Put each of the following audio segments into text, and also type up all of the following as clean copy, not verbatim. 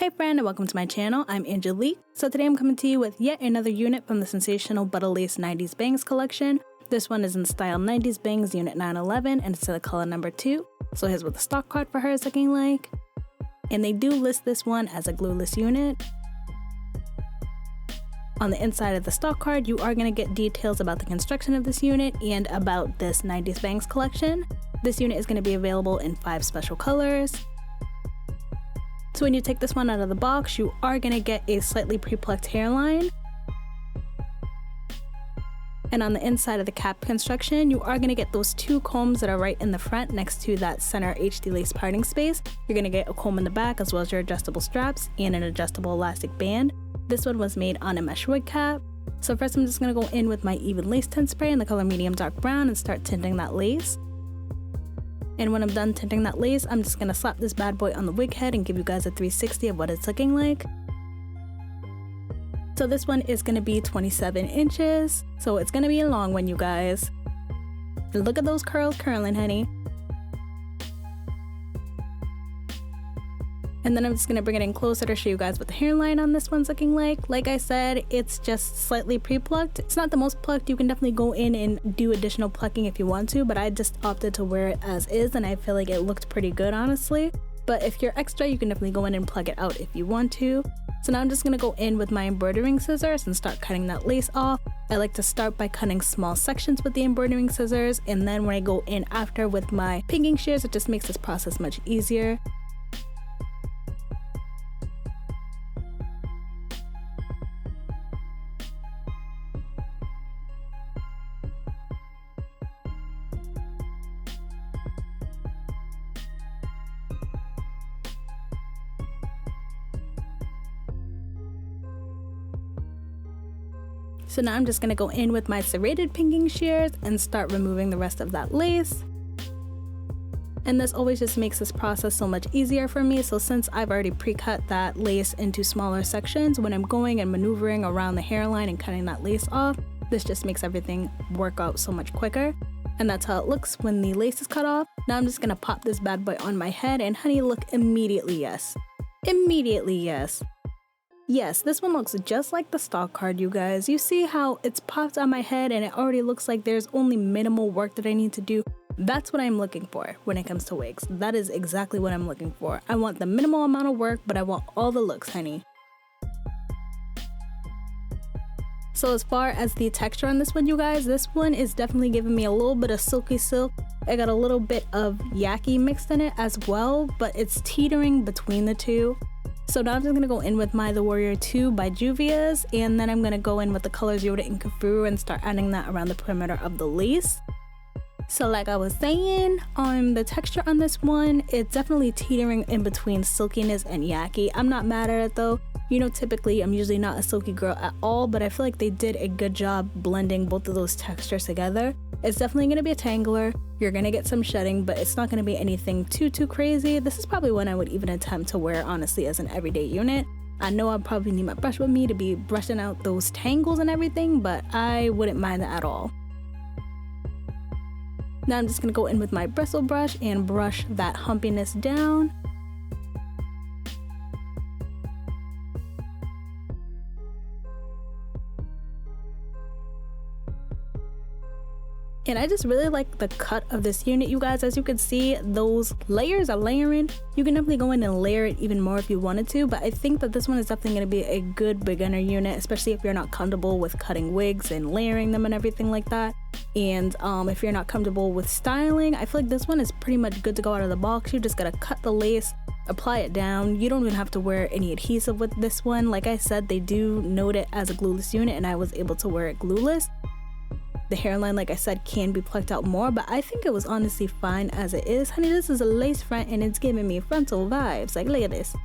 Hey friend, and welcome to my channel. I'm Angelique. So today I'm coming to you with yet another unit from the Sensational Butta Lace 90s Bangs collection. This one is in style 90s Bangs Unit 911 and it's in the color number 2. So here's what the stock card for her is looking like. And they do list this one as a glueless unit. On the inside of the stock card, you are going to get details about the construction of this unit and about this 90s Bangs collection. This unit is going to be available in 5 special colors. So when you take this one out of the box, you are going to get a slightly pre-plucked hairline. And on the inside of the cap construction, you are going to get those 2 combs that are right in the front next to that center HD lace parting space. You're going to get a comb in the back as well as your adjustable straps and an adjustable elastic band. This one was made on a mesh wig cap. So first I'm just going to go in with my even lace tint spray in the color medium dark brown and start tinting that lace. And when I'm done tinting that lace, I'm just going to slap this bad boy on the wig head and give you guys a 360 of what it's looking like. So this one is going to be 27 inches, so it's going to be a long one, you guys. And look at those curls curling, honey. And then I'm just going to bring it in closer to show you guys what the hairline on this one's looking like. Like I said, it's just slightly pre-plucked. It's not the most plucked. You can definitely go in and do additional plucking if you want to, but I just opted to wear it as is and I feel like it looked pretty good, honestly. But if you're extra, you can definitely go in and plug it out if you want to. So now I'm just going to go in with my embroidering scissors and start cutting that lace off. I like to start by cutting small sections with the embroidering scissors, and then when I go in after with my pinking shears, it just makes this process much easier. So now I'm just going to go in with my serrated pinking shears and start removing the rest of that lace. And this always just makes this process so much easier for me. So since I've already pre-cut that lace into smaller sections, when I'm going and maneuvering around the hairline and cutting that lace off, this just makes everything work out so much quicker. And that's how it looks when the lace is cut off. Now I'm just going to pop this bad boy on my head and honey, look, immediately yes. Immediately yes. Yes, this one looks just like the stock card, you guys. You see how it's popped on my head and it already looks like there's only minimal work that I need to do. That's what I'm looking for when it comes to wigs. That is exactly what I'm looking for. I want the minimal amount of work, but I want all the looks, honey. So as far as the texture on this one, you guys, this one is definitely giving me a little bit of silky silk. I got a little bit of yaki mixed in it as well, but it's teetering between the two. So now I'm just going to go in with my The Warrior 2 by Juvia's, and then I'm going to go in with the colors Yoda and Kafuru and start adding that around the perimeter of the lace. So like I was saying, the texture on this one, it's definitely teetering in between silkiness and yaki. I'm not mad at it though. You know, typically I'm usually not a silky girl at all, but I feel like they did a good job blending both of those textures together. It's definitely going to be a tangler. You're going to get some shedding, but it's not going to be anything too crazy. This is probably one I would even attempt to wear, honestly, as an everyday unit. I know I'll probably need my brush with me to be brushing out those tangles and everything, but I wouldn't mind that at all. Now I'm just going to go in with my bristle brush and brush that humpiness down. And I just really like the cut of this unit, you guys. As you can see, those layers are layering. You can definitely go in and layer it even more if you wanted to, but I think that this one is definitely going to be a good beginner unit, especially if you're not comfortable with cutting wigs and layering them and everything like that. And if you're not comfortable with styling, I feel like this one is pretty much good to go out of the box. You just gotta cut the lace, apply it down. You don't even have to wear any adhesive with this one. Like I said, they do note it as a glueless unit and I was able to wear it glueless. The hairline, like I said, can be plucked out more, but I think it was honestly fine as it is. Honey, this is a lace front and it's giving me frontal vibes. Like, look at this.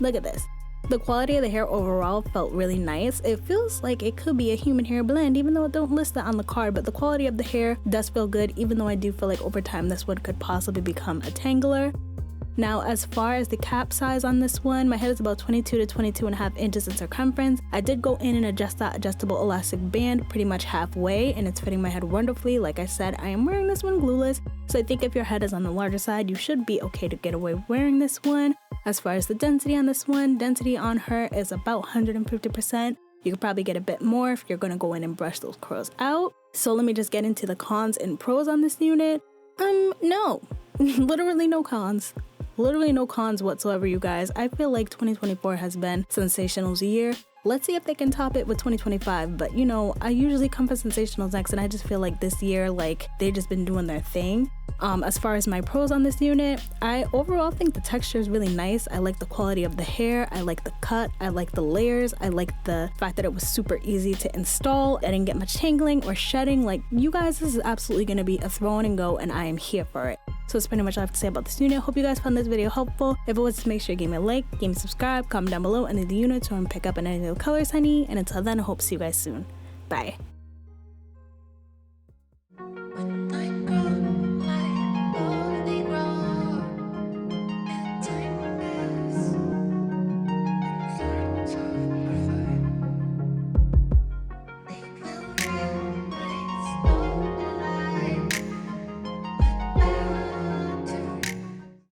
Look at this. The quality of the hair overall felt really nice. It feels like it could be a human hair blend, even though it don't list that on the card, but the quality of the hair does feel good, even though I do feel like over time this one could possibly become a tangler. Now, as far as the cap size on this one, my head is about 22 to 22.5 inches in circumference. I did go in and adjust that adjustable elastic band pretty much halfway, and it's fitting my head wonderfully. Like I said, I am wearing this one glueless, so I think if your head is on the larger side, you should be okay to get away wearing this one. As far as the density on this one, density on her is about 150%. You could probably get a bit more if you're gonna go in and brush those curls out. So let me just get into the cons and pros on this unit. No, literally no cons. Literally no cons whatsoever, you guys. I feel like 2024 has been Sensationnel's year. Let's see if they can top it with 2025. But you know, I usually come for Sensationals next, and I just feel like this year, like, they've just been doing their thing. As far as my pros on this unit, I overall think the texture is really nice. I like the quality of the hair. I like the cut. I like the layers. I like the fact that it was super easy to install. I didn't get much tangling or shedding. Like, you guys, this is absolutely going to be a throw in and go, and I am here for it. So that's pretty much all I have to say about this unit. Hope you guys found this video helpful. If it was, make sure you give me a like, give me subscribe, comment down below any of the units or pick up on any of the colors, honey. And until then, I hope to see you guys soon. Bye.